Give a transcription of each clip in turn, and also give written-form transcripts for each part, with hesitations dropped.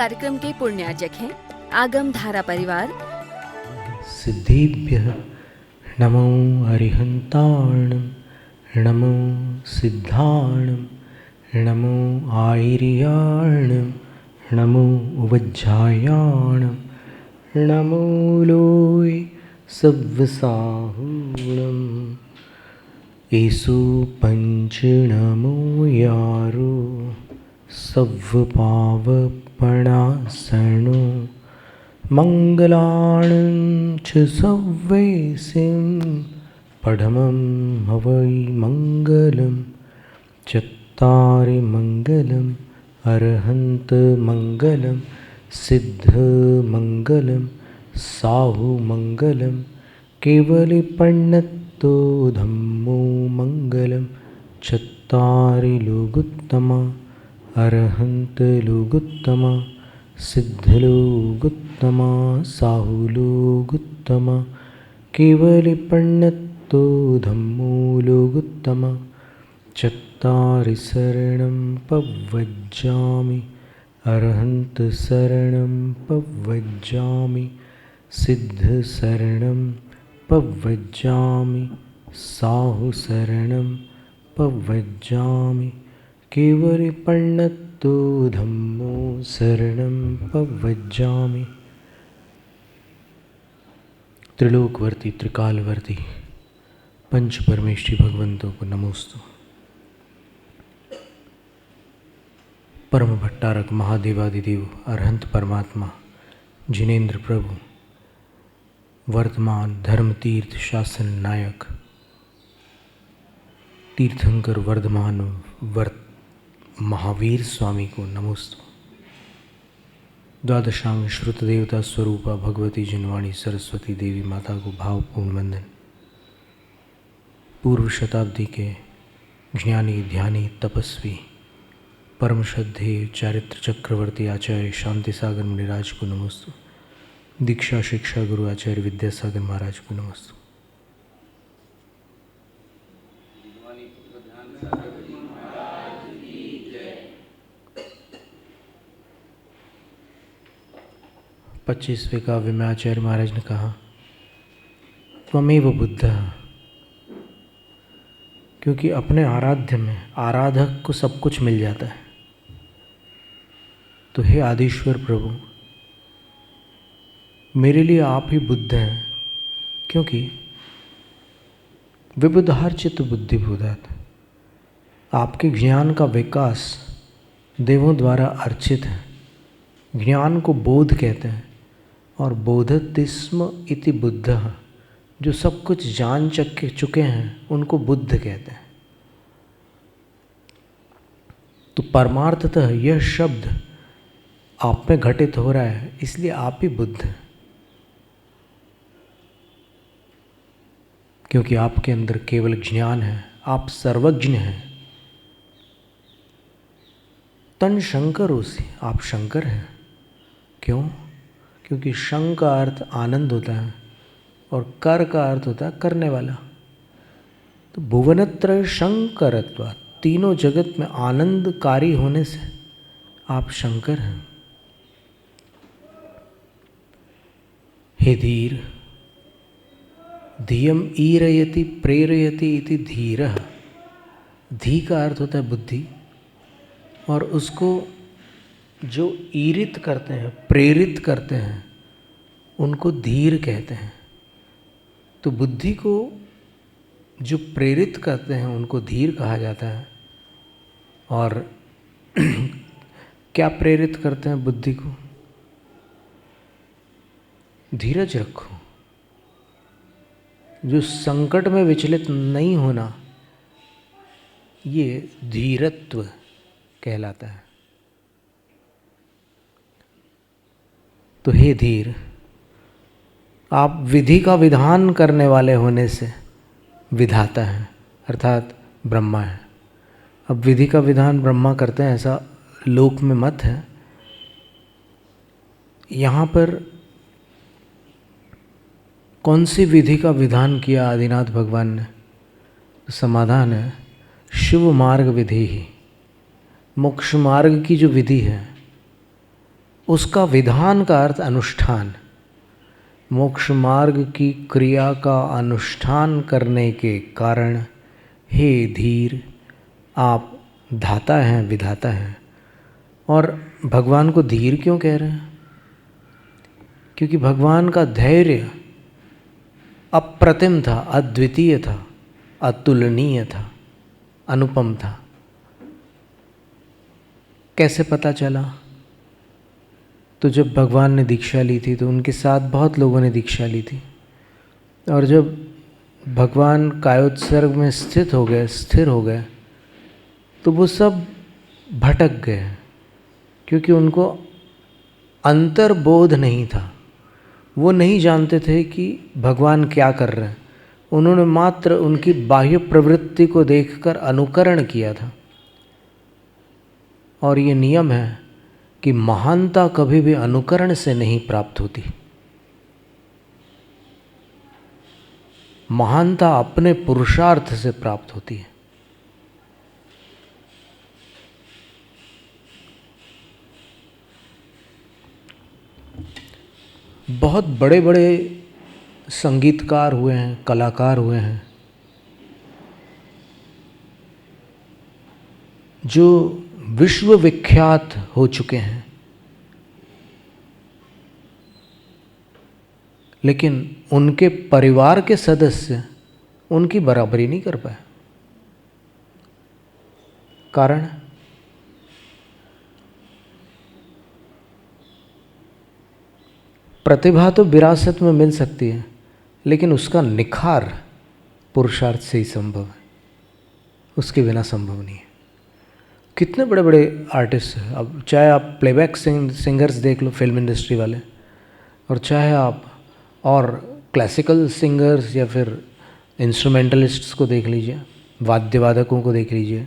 कार्यक्रम के पुण्यार्जक हैं आगम धारा परिवार। सिद्धिभ्यः नमो अरिहन्ताणं, नमो सिद्धाणं, नमो आयर्याणं, नमो उवज्झायाणं, नमो लोय सव्वसाहूणम्। येषु पञ्चनमो यारो सव्वपावपणासनो मङ्गलाणं च सव्वेसिं पढमं हवै मङ्गलं चत्तारि मङ्गलम् अरहन्तमङ्गलं सिद्धमङ्गलं साहुमङ्गलं केवलिपण्णतो धम्मो मङ्गलं चत्तारि लोगुत्तमा अरहन्तलोगुत्तमा सिद्धलोगुत्तमा साहुलोगुत्तमा केवलिपण्णतो धम्मो लोगुत्तमा चत्तारि शरणं पव्वज्जामि अरहन्तशरणं पव्वज्जामि सिद्धशरणं पव्वज्जामि साहुशरणं पव्वज्जामि केवलिपण्णतो धम्मो शरणं पव्वज्जामि। त्रिलोकवर्ती त्रिकालवर्ती पंच परमेष्ठी भगवंतों को नमोस्तु। परम भट्टारक महादेवादिदेव अरहंत परमात्मा जिनेन्द्र प्रभु वर्तमान धर्म तीर्थ शासन नायक तीर्थंकर वर्धमान महावीर स्वामी को नमोस्तु। द्वादशांग श्रुत देवता स्वरूपा भगवती जिनवाणी सरस्वती देवी माता को भावपूर्ण वंदन। पूर्व शताब्दी के ज्ञानी ध्यानी तपस्वी परम श्रद्धेय चारित्र चक्रवर्ती आचार्य शांति सागर मुनिराज को नमोस्तु। दीक्षा शिक्षा गुरु आचार्य विद्यासागर महाराज को नमोस्तु। 25वें काव्य में आचार्य महाराज ने कहा त्वमेव बुद्ध, क्योंकि अपने आराध्य में आराधक को सब कुछ मिल जाता है। तो हे आदिश्वर प्रभु, मेरे लिए आप ही बुद्ध हैं, क्योंकि विबुधार्चित बुद्धिभूतात्, आपके ज्ञान का विकास देवों द्वारा अर्चित है। ज्ञान को बोध कहते हैं, और बोधति स्म इति बुद्धः, जो सब कुछ जान चुके हैं उनको बुद्ध कहते हैं। तो परमार्थतः यह शब्द आप में घटित हो रहा है, इसलिए आप ही बुद्ध हैं, क्योंकि आपके अंदर केवल ज्ञान है, आप सर्वज्ञ हैं। तन शंकरोसि, आप शंकर हैं। क्यों? क्योंकि शं का अर्थ आनंद होता है और कर का अर्थ होता है करने वाला। तो भुवनत्रय शंकरत्वात्, तीनों जगत में आनंदकारी होने से आप शंकर हैं। हे धीर, धियम ईरयति प्रेरयति इति धीरः। धी का अर्थ होता है बुद्धि, और उसको जो ईरित करते हैं, प्रेरित करते हैं, उनको धीर कहते हैं। तो बुद्धि को जो प्रेरित करते हैं उनको धीर कहा जाता है। और क्या प्रेरित करते हैं बुद्धि को? धीरज रखो, जो संकट में विचलित नहीं होना, ये धीरत्व कहलाता है। तो हे धीर, आप विधि का विधान करने वाले होने से विधाता हैं, अर्थात ब्रह्मा है। अब विधि का विधान ब्रह्मा करते हैं ऐसा लोक में मत है। यहाँ पर कौन सी विधि का विधान किया आदिनाथ भगवान ने? समाधान है शिव मार्ग विधि ही। मोक्ष मार्ग की जो विधि है उसका विधान का अर्थ अनुष्ठान। मोक्ष मार्ग की क्रिया का अनुष्ठान करने के कारण हे धीर आप धाता हैं, विधाता हैं। और भगवान को धीर क्यों कह रहे हैं? क्योंकि भगवान का धैर्य अप्रतिम था, अद्वितीय था, अतुलनीय था, अनुपम था। कैसे पता चला? तो जब भगवान ने दीक्षा ली थी तो उनके साथ बहुत लोगों ने दीक्षा ली थी, और जब भगवान कायोत्सर्ग में स्थिर हो गए तो वो सब भटक गए, क्योंकि उनको अंतर्बोध नहीं था। वो नहीं जानते थे कि भगवान क्या कर रहे हैं। उन्होंने मात्र उनकी बाह्य प्रवृत्ति को देखकर अनुकरण किया था। और ये नियम है कि महानता कभी भी अनुकरण से नहीं प्राप्त होती। महानता अपने पुरुषार्थ से प्राप्त होती है। बहुत बड़े बड़े संगीतकार हुए हैं, कलाकार हुए हैं, जो विश्व विख्यात हो चुके हैं, लेकिन उनके परिवार के सदस्य उनकी बराबरी नहीं कर पाए। कारण? प्रतिभा तो विरासत में मिल सकती है, लेकिन उसका निखार पुरुषार्थ से ही संभव है, उसके बिना संभव नहीं है। कितने बड़े बड़े आर्टिस्ट हैं, अब चाहे आप प्लेबैक सिंगर्स देख लो, फिल्म इंडस्ट्री वाले, और चाहे आप और क्लासिकल सिंगर्स या फिर इंस्ट्रूमेंटलिस्ट्स को देख लीजिए, वाद्यवादकों को देख लीजिए,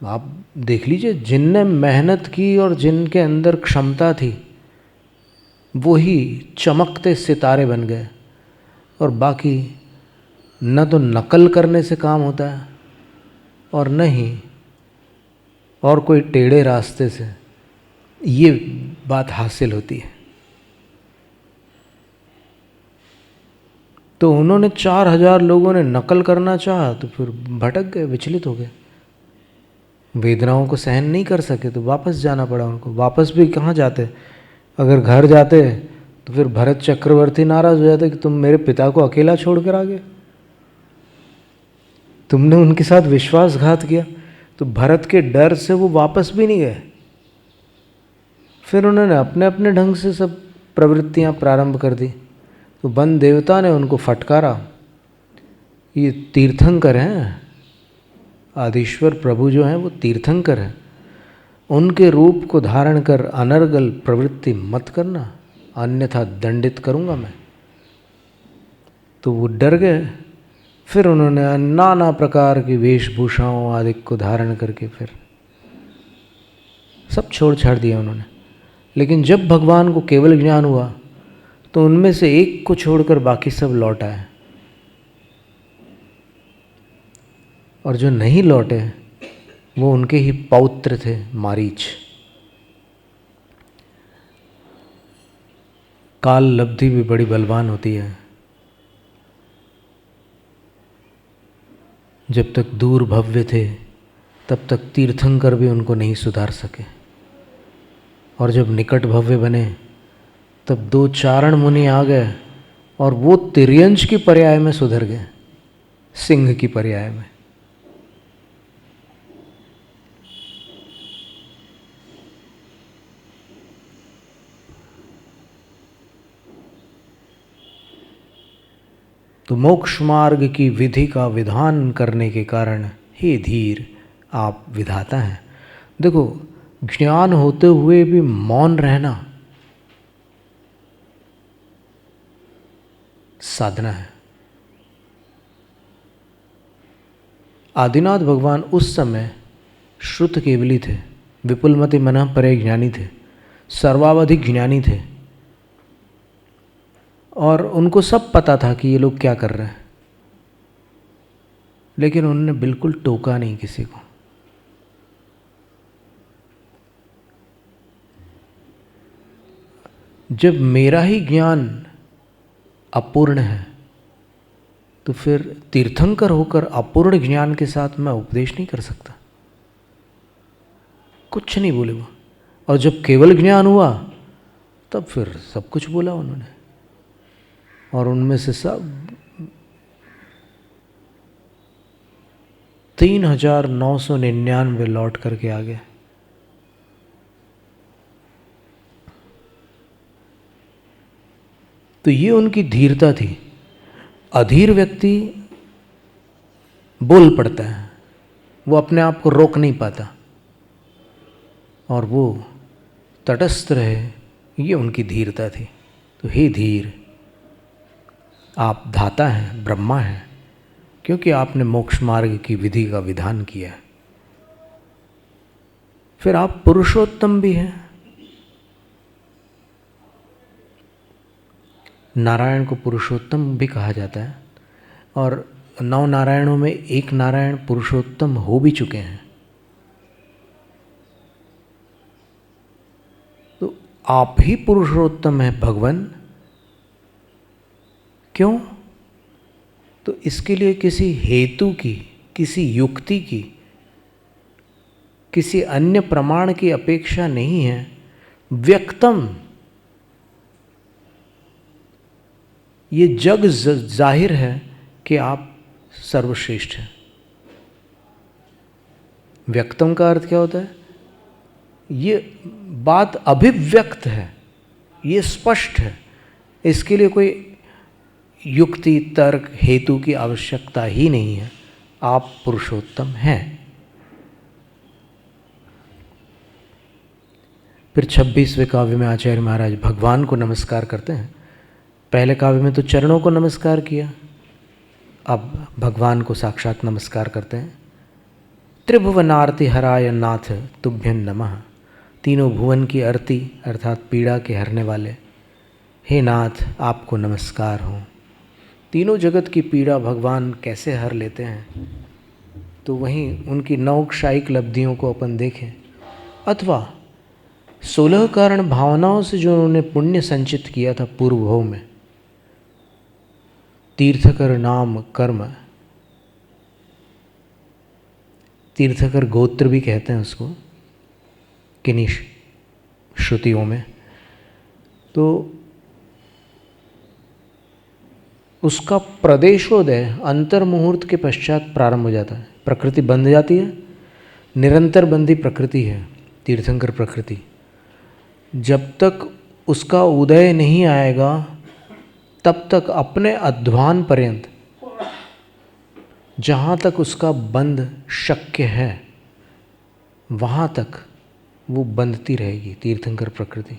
आप देख लीजिए जिनने मेहनत की और जिनके अंदर क्षमता थी वो ही चमकते सितारे बन गए। और बाकी न तो नकल करने से काम होता है और न ही और कोई टेढ़े रास्ते से ये बात हासिल होती है। तो उन्होंने 4000 लोगों ने नकल करना चाहा तो फिर भटक गए, विचलित हो गए, वेदनाओं को सहन नहीं कर सके तो वापस जाना पड़ा उनको। वापस भी कहाँ जाते? अगर घर जाते तो फिर भरत चक्रवर्ती नाराज हो जाते कि तुम मेरे पिता को अकेला छोड़कर आ गए, तुमने उनके साथ विश्वासघात किया। तो भरत के डर से वो वापस भी नहीं गए। फिर उन्होंने अपने अपने ढंग से सब प्रवृत्तियां प्रारंभ कर दी। तो वन देवता ने उनको फटकारा, ये तीर्थंकर हैं, आदिश्वर प्रभु जो हैं वो तीर्थंकर हैं, उनके रूप को धारण कर अनर्गल प्रवृत्ति मत करना, अन्यथा दंडित करूँगा मैं। तो वो डर गए। फिर उन्होंने नाना प्रकार की वेशभूषाओं आदि को धारण करके फिर सब छोड़ छाड़ दिया उन्होंने। लेकिन जब भगवान को केवल ज्ञान हुआ तो उनमें से एक को छोड़कर बाकी सब लौट आए, और जो नहीं लौटे वो उनके ही पौत्र थे, मारीच। काल लब्धि भी बड़ी बलवान होती है। जब तक दूर भव्य थे तब तक तीर्थंकर भी उनको नहीं सुधार सके, और जब निकट भव्य बने तब 2 चारण मुनि आ गए और वो तिर्यंच की पर्याय में सुधर गए, सिंह की पर्याय में। तो मोक्ष मार्ग की विधि का विधान करने के कारण हे धीर आप विधाता हैं। देखो, ज्ञान होते हुए भी मौन रहना साधना है। आदिनाथ भगवान उस समय श्रुत केवली थे, विपुलमति मनः परे ज्ञानी थे, सर्वावधि ज्ञानी थे, और उनको सब पता था कि ये लोग क्या कर रहे हैं, लेकिन उन्होंने बिल्कुल टोका नहीं किसी को। जब मेरा ही ज्ञान अपूर्ण है तो फिर तीर्थंकर होकर अपूर्ण ज्ञान के साथ मैं उपदेश नहीं कर सकता। कुछ नहीं बोले वो। और जब केवल ज्ञान हुआ तब फिर सब कुछ बोला उन्होंने, और उनमें से सब 3999 लौट करके आ गए। तो ये उनकी धीरता थी। अधीर व्यक्ति बोल पड़ता है, वो अपने आप को रोक नहीं पाता, और वो तटस्थ रहे, ये उनकी धीरता थी। तो हे धीर, आप धाता हैं, ब्रह्मा हैं, क्योंकि आपने मोक्ष मार्ग की विधि का विधान किया है। फिर आप पुरुषोत्तम भी हैं। नारायण को पुरुषोत्तम भी कहा जाता है, और 9 नारायणों में एक नारायण पुरुषोत्तम हो भी चुके हैं। तो आप ही पुरुषोत्तम हैं भगवान। क्यों? तो इसके लिए किसी हेतु की, किसी युक्ति की, किसी अन्य प्रमाण की अपेक्षा नहीं है। व्यक्तम, ये जग जाहिर है कि आप सर्वश्रेष्ठ हैं। व्यक्तम का अर्थ क्या होता है? ये बात अभिव्यक्त है, ये स्पष्ट है, इसके लिए कोई युक्ति, तर्क, हेतु की आवश्यकता ही नहीं है। आप पुरुषोत्तम हैं। फिर 26वें काव्य में आचार्य महाराज भगवान को नमस्कार करते हैं। पहले काव्य में तो चरणों को नमस्कार किया, अब भगवान को साक्षात नमस्कार करते हैं। त्रिभुवनार्ति हराय नाथ तुभ्यं नमः। तीनों भुवन की आरती अर्थात पीड़ा के हरने वाले, हे नाथ आपको नमस्कार हो। तीनों जगत की पीड़ा भगवान कैसे हर लेते हैं, तो वहीं उनकी 9 क्षायिक लब्धियों को अपन देखें, अथवा 16 कारण भावनाओं से जो उन्होंने पुण्य संचित किया था पूर्व भव में, तीर्थकर नाम कर्म, तीर्थकर गोत्र भी कहते हैं उसको किन्हीं श्रुतियों में, तो उसका प्रदेशोदय अंतर्मुहूर्त के पश्चात प्रारंभ हो जाता है। प्रकृति बंध जाती है, निरंतर बंधी प्रकृति है तीर्थंकर प्रकृति। जब तक उसका उदय नहीं आएगा तब तक अपने अध्वान पर्यंत, जहाँ तक उसका बंध शक्य है वहाँ तक वो बंधती रहेगी तीर्थंकर प्रकृति।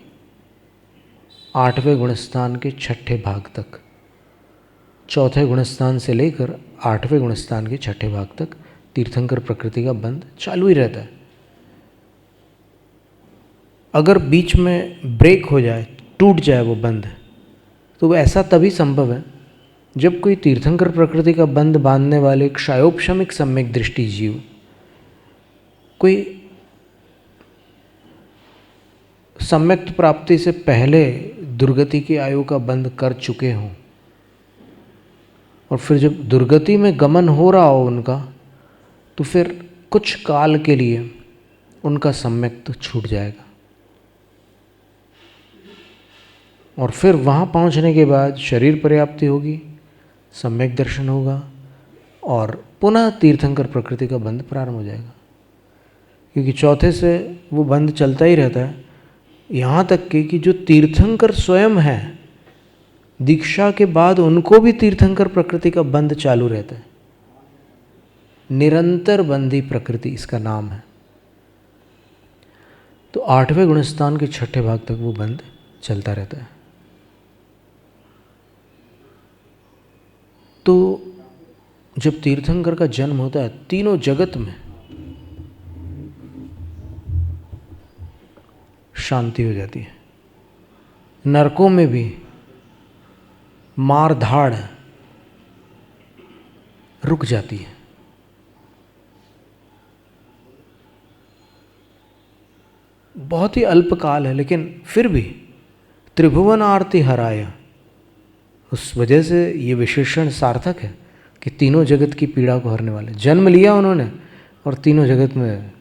8वें गुणस्थान के 6ठे भाग तक, 4थे गुणस्थान से लेकर 8वें गुणस्थान के 6ठे भाग तक तीर्थंकर प्रकृति का बंध चालू ही रहता है। अगर बीच में ब्रेक हो जाए, टूट जाए वो बंध, तो वो ऐसा तभी संभव है जब कोई तीर्थंकर प्रकृति का बंध बांधने वाले क्षयोपशमिक सम्यक दृष्टि जीव कोई सम्यक्त प्राप्ति से पहले दुर्गति की आयु का बंध कर चुके हों, और फिर जब दुर्गति में गमन हो रहा हो उनका, तो फिर कुछ काल के लिए उनका सम्यक्त छूट जाएगा, और फिर वहाँ पहुँचने के बाद शरीर पर्याप्ति होगी, सम्यक दर्शन होगा, और पुनः तीर्थंकर प्रकृति का बंध प्रारंभ हो जाएगा। क्योंकि 4थे से वो बंध चलता ही रहता है, यहाँ तक कि जो तीर्थंकर स्वयं है, दीक्षा के बाद उनको भी तीर्थंकर प्रकृति का बंध चालू रहता है। निरंतर बंधी प्रकृति इसका नाम है। तो 8वें गुणस्थान के 6ठे भाग तक वो बंध चलता रहता है। तो जब तीर्थंकर का जन्म होता है, तीनों जगत में शांति हो जाती है। नरकों में भी मार धाड़ रुक जाती है। बहुत ही अल्पकाल है, लेकिन फिर भी त्रिभुवन आरती हराया, उस वजह से ये विशेषण सार्थक है कि तीनों जगत की पीड़ा को हरने वाले। जन्म लिया उन्होंने और तीनों जगत में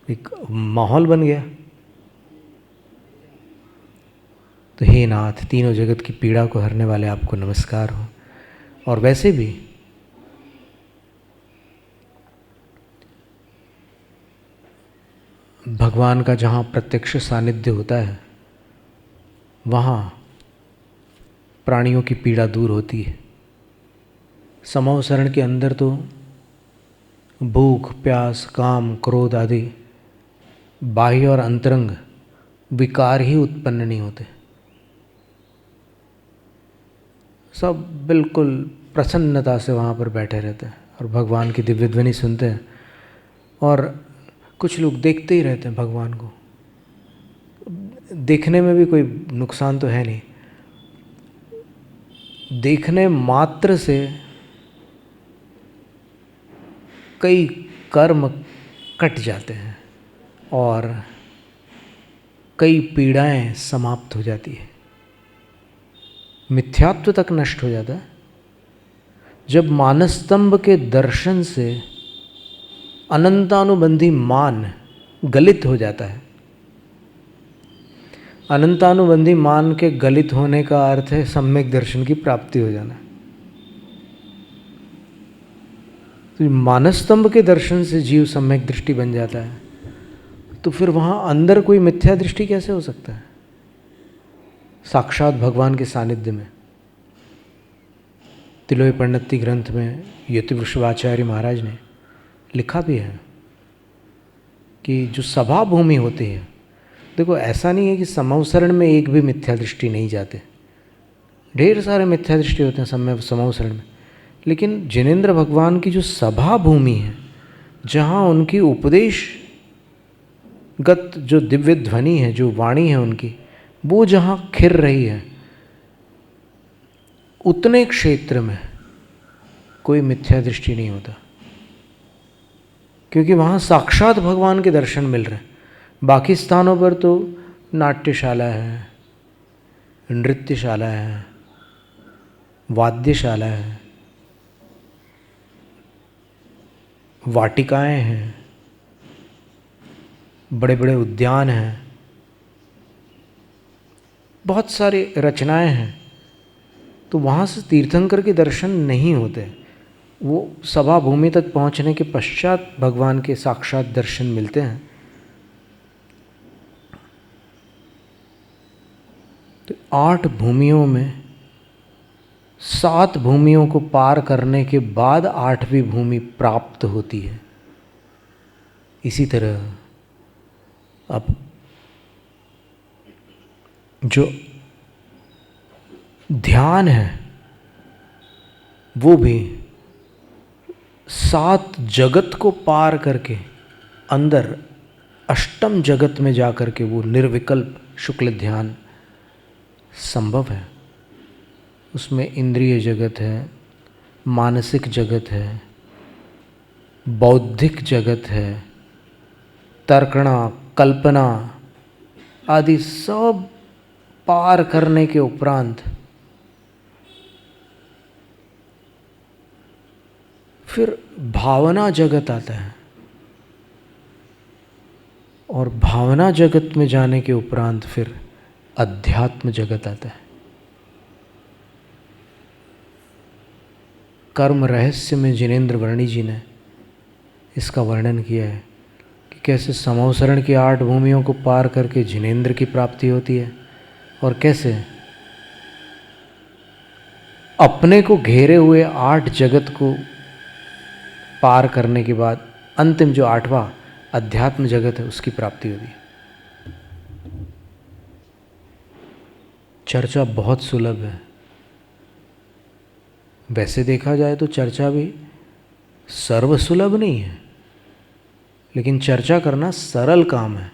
एक माहौल बन गया। तो हे नाथ, तीनों जगत की पीड़ा को हरने वाले आपको नमस्कार हो। और वैसे भी भगवान का जहाँ प्रत्यक्ष सानिध्य होता है वहाँ प्राणियों की पीड़ा दूर होती है। समवसरण के अंदर तो भूख, प्यास, काम, क्रोध आदि बाह्य और अंतरंग विकार ही उत्पन्न नहीं होते। सब बिल्कुल प्रसन्नता से वहाँ पर बैठे रहते हैं और भगवान की दिव्य ध्वनि सुनते हैं। और कुछ लोग देखते ही रहते हैं भगवान को। देखने में भी कोई नुकसान तो है नहीं, देखने मात्र से कई कर्म कट जाते हैं और कई पीड़ाएं समाप्त हो जाती है, मिथ्यात्व तक नष्ट हो जाता है। जब मानस्तंभ के दर्शन से अनंतानुबंधी मान गलित हो जाता है, अनंतानुबंधी मान के गलित होने का अर्थ है सम्यक दर्शन की प्राप्ति हो जाना। तो मानस्तंभ के दर्शन से जीव सम्यक दृष्टि बन जाता है, तो फिर वहाँ अंदर कोई मिथ्या दृष्टि कैसे हो सकता है? साक्षात भगवान के सानिध्य में। तिलोय परिणति ग्रंथ में यतिवृषभाचार्य महाराज ने लिखा भी है कि जो सभा भूमि होती है, देखो ऐसा नहीं है कि समवसरण में एक भी मिथ्या दृष्टि नहीं जाते, ढेर सारे मिथ्या दृष्टि होते हैं समवसरण में, लेकिन जिनेंद्र भगवान की जो सभा भूमि है, जहाँ उनकी उपदेशगत जो दिव्य ध्वनि है, जो वाणी है उनकी, वो जहाँ खिर रही है, उतने क्षेत्र में कोई मिथ्या दृष्टि नहीं होता, क्योंकि वहाँ साक्षात भगवान के दर्शन मिल रहे हैं। बाकी स्थानों पर तो नाट्यशाला है, नृत्यशाला है, वाद्यशाला है, वाटिकाएं हैं, बड़े बड़े उद्यान हैं, बहुत सारी रचनाएं हैं। तो वहाँ से तीर्थंकर के दर्शन नहीं होते, वो सभा भूमि तक पहुँचने के पश्चात भगवान के साक्षात दर्शन मिलते हैं। तो 8 भूमियों में 7 भूमियों को पार करने के बाद 8वीं भूमि प्राप्त होती है। इसी तरह अब जो ध्यान है वो भी 7 जगत को पार करके अंदर 8म जगत में जा कर के वो निर्विकल्प शुक्ल ध्यान संभव है। उसमें इंद्रिय जगत है, मानसिक जगत है, बौद्धिक जगत है, तर्कणा, कल्पना आदि सब पार करने के उपरांत फिर भावना जगत आता है, और भावना जगत में जाने के उपरांत फिर अध्यात्म जगत आता है। कर्म रहस्य में जिनेंद्र वर्णी जी ने इसका वर्णन किया है कि कैसे समवसरण की 8 भूमियों को पार करके जिनेंद्र की प्राप्ति होती है, और कैसे अपने को घेरे हुए 8 जगत को पार करने के बाद अंतिम जो 8वां अध्यात्म जगत है उसकी प्राप्ति होती है। चर्चा बहुत सुलभ है। वैसे देखा जाए तो चर्चा भी सर्वसुलभ नहीं है, लेकिन चर्चा करना सरल काम है,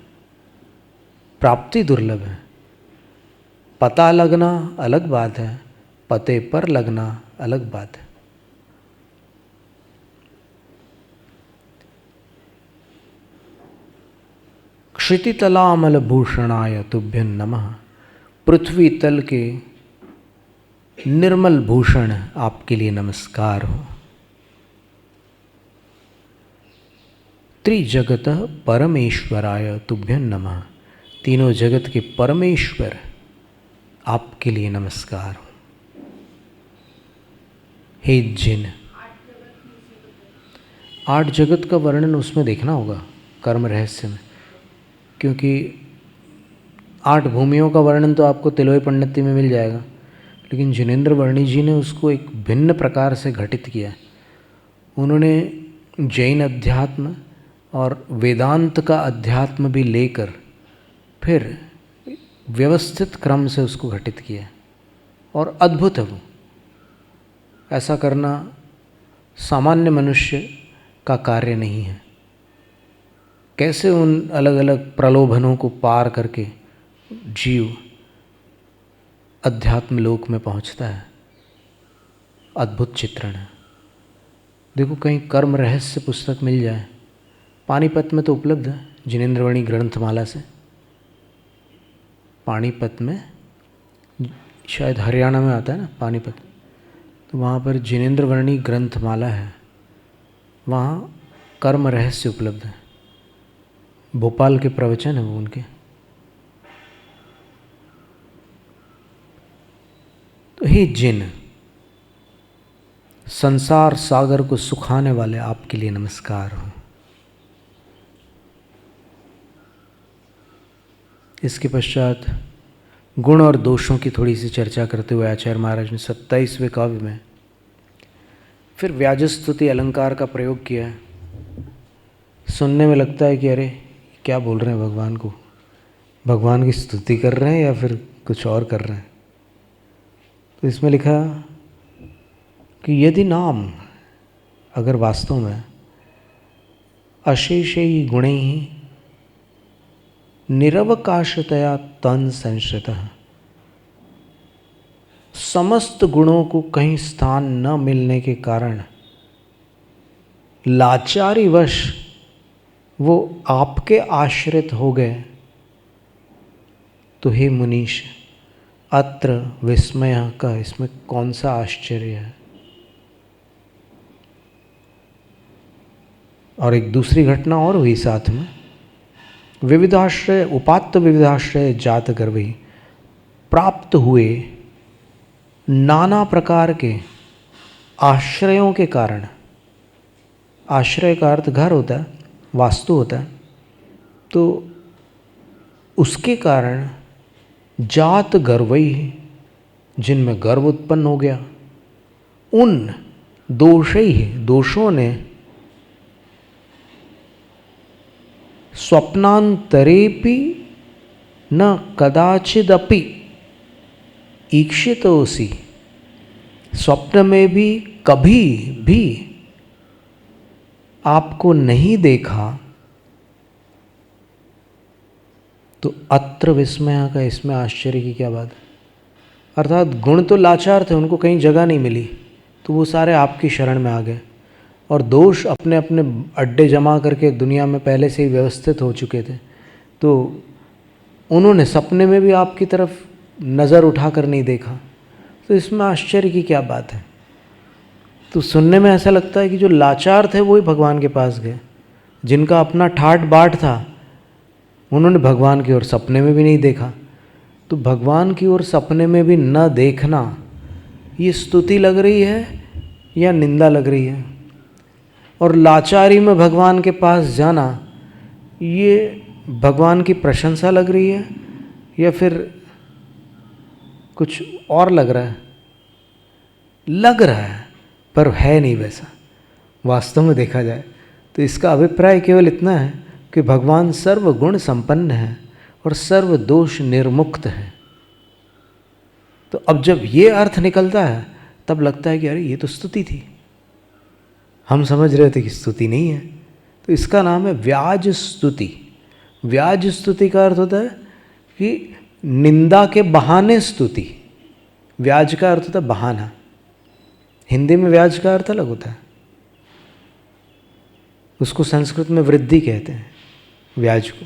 प्राप्ति दुर्लभ है। पता लगना अलग बात है, पते पर लगना अलग बात है। क्षितितलामल भूषणाय तुभ्यं नमः पृथ्वी तल के निर्मल भूषण आपके लिए नमस्कार हो। त्रिजगतः परमेश्वराय तुभ्यं नमः। तीनों जगत के परमेश्वर आपके लिए नमस्कार हो। हे जिन, 8 जगत का वर्णन उसमें देखना होगा कर्म रहस्य में, क्योंकि 8 भूमियों का वर्णन तो आपको तिलोई पंडिती में मिल जाएगा, लेकिन जिनेंद्र वर्णी जी ने उसको एक भिन्न प्रकार से घटित किया। उन्होंने जैन अध्यात्म और वेदांत का अध्यात्म भी लेकर फिर व्यवस्थित क्रम से उसको घटित किया, और अद्भुत है वो। ऐसा करना सामान्य मनुष्य का कार्य नहीं है। कैसे उन अलग अलग प्रलोभनों को पार करके जीव अध्यात्म लोक में पहुंचता है, अद्भुत चित्रण है। देखो, कहीं कर्म रहस्य पुस्तक मिल जाए, पानीपत में तो उपलब्ध है जिनेंद्रवर्णी ग्रंथमाला से। पानीपत में, शायद हरियाणा में आता है ना पानीपत, तो वहाँ पर जिनेंद्रवर्णी ग्रंथमाला है, वहाँ कर्म रहस्य उपलब्ध है। भोपाल के प्रवचन है वो उनके। तो हे जिन, संसार सागर को सुखाने वाले आपके लिए नमस्कार हो। इसके पश्चात गुण और दोषों की थोड़ी सी चर्चा करते हुए आचार्य महाराज ने 27वें काव्य में फिर व्याजस्तुति अलंकार का प्रयोग किया है। सुनने में लगता है कि अरे क्या बोल रहे हैं भगवान को, भगवान की स्तुति कर रहे हैं या फिर कुछ और कर रहे हैं। तो इसमें लिखा कि यदि नाम, अगर वास्तव में अशेषै गुणैः निरवकाशतया तन संश्रितः, समस्त गुणों को कहीं स्थान न मिलने के कारण लाचारीवश वो आपके आश्रित हो गए, तो हे मुनीश, अत्र विस्मय का, इसमें कौन सा आश्चर्य है। और एक दूसरी घटना और हुई साथ में, विविधाश्रय उपात्त विविधाश्रय जात गर्भी, प्राप्त हुए नाना प्रकार के आश्रयों के कारण, आश्रय का अर्थ घर होता है, वास्तु होता है, तो उसके कारण जात गर्वई, जिनमें गर्व उत्पन्न हो गया, उन दोषों ने स्वप्नांतरेपि न कदाचिदपि ईक्षितोसि, स्वप्न में भी कभी भी आपको नहीं देखा। तो अत्र विस्मय का, इसमें आश्चर्य की क्या बात है। अर्थात गुण तो लाचार थे, उनको कहीं जगह नहीं मिली, तो वो सारे आपकी शरण में आ गए, और दोष अपने अपने अड्डे जमा करके दुनिया में पहले से ही व्यवस्थित हो चुके थे, तो उन्होंने सपने में भी आपकी तरफ नज़र उठाकर नहीं देखा। तो इसमें आश्चर्य की क्या बात है। तो सुनने में ऐसा लगता है कि जो लाचार थे वो ही भगवान के पास गए, जिनका अपना ठाट बाट था उन्होंने भगवान की ओर सपने में भी नहीं देखा। तो भगवान की ओर सपने में भी न देखना, ये स्तुति लग रही है या निंदा लग रही है। और लाचारी में भगवान के पास जाना, ये भगवान की प्रशंसा लग रही है या फिर कुछ और लग रहा है। लग रहा है पर है नहीं वैसा वास्तव में देखा जाए। तो इसका अभिप्राय केवल इतना है कि भगवान सर्वगुण संपन्न है और सर्व दोष निर्मुक्त है। तो अब जब ये अर्थ निकलता है तब लगता है कि अरे ये तो स्तुति थी, हम समझ रहे थे कि स्तुति नहीं है। तो इसका नाम है व्याज स्तुति। व्याज स्तुति का अर्थ होता है कि निंदा के बहाने स्तुति। व्याज का अर्थ होता है बहाना। हिंदी में व्याज का अर्थ अलग होता है, उसको संस्कृत में वृद्धि कहते हैं व्याज को,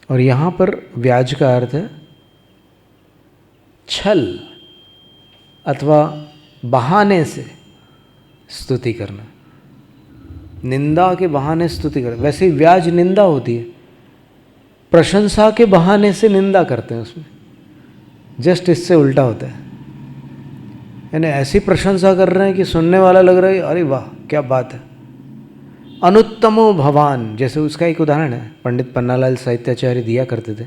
और यहाँ पर व्याज का अर्थ है छल अथवा बहाने से स्तुति करना, निंदा के बहाने स्तुति करना। वैसे ही व्याज निंदा होती है, प्रशंसा के बहाने से निंदा करते हैं उसमें, जस्ट इससे उल्टा होता है। यानी ऐसी प्रशंसा कर रहे हैं कि सुनने वाला लग रहा है अरे वाह क्या बात है। अनुत्तमो भवान, जैसे उसका एक उदाहरण है पंडित पन्नालाल साहित्याचार्य दिया करते थे।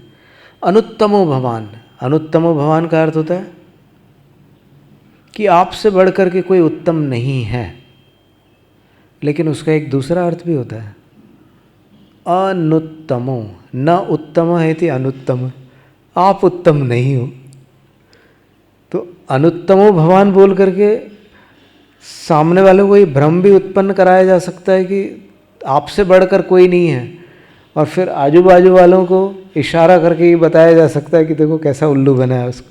अनुत्तमो भवान, अनुत्तमो भवान का अर्थ होता है कि आपसे बढ़कर के कोई उत्तम नहीं है। लेकिन उसका एक दूसरा अर्थ भी होता है, अनुत्तमो, न उत्तम है इति अनुत्तम, आप उत्तम नहीं हो। तो अनुत्तमो भवान बोल करके सामने वालों को ये भ्रम भी उत्पन्न कराया जा सकता है कि आपसे बढ़कर कोई नहीं है, और फिर आजू बाजू वालों को इशारा करके ये बताया जा सकता है कि देखो कैसा उल्लू बना है उसको,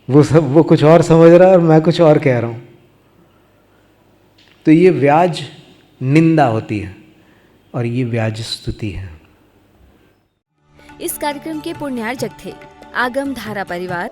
वो कुछ और समझ रहा है और मैं कुछ और कह रहा हूँ। तो ये व्याज निंदा होती है और ये व्याज स्तुति है। इस कार्यक्रम के पुण्यार्जक थे आगम धारा परिवार।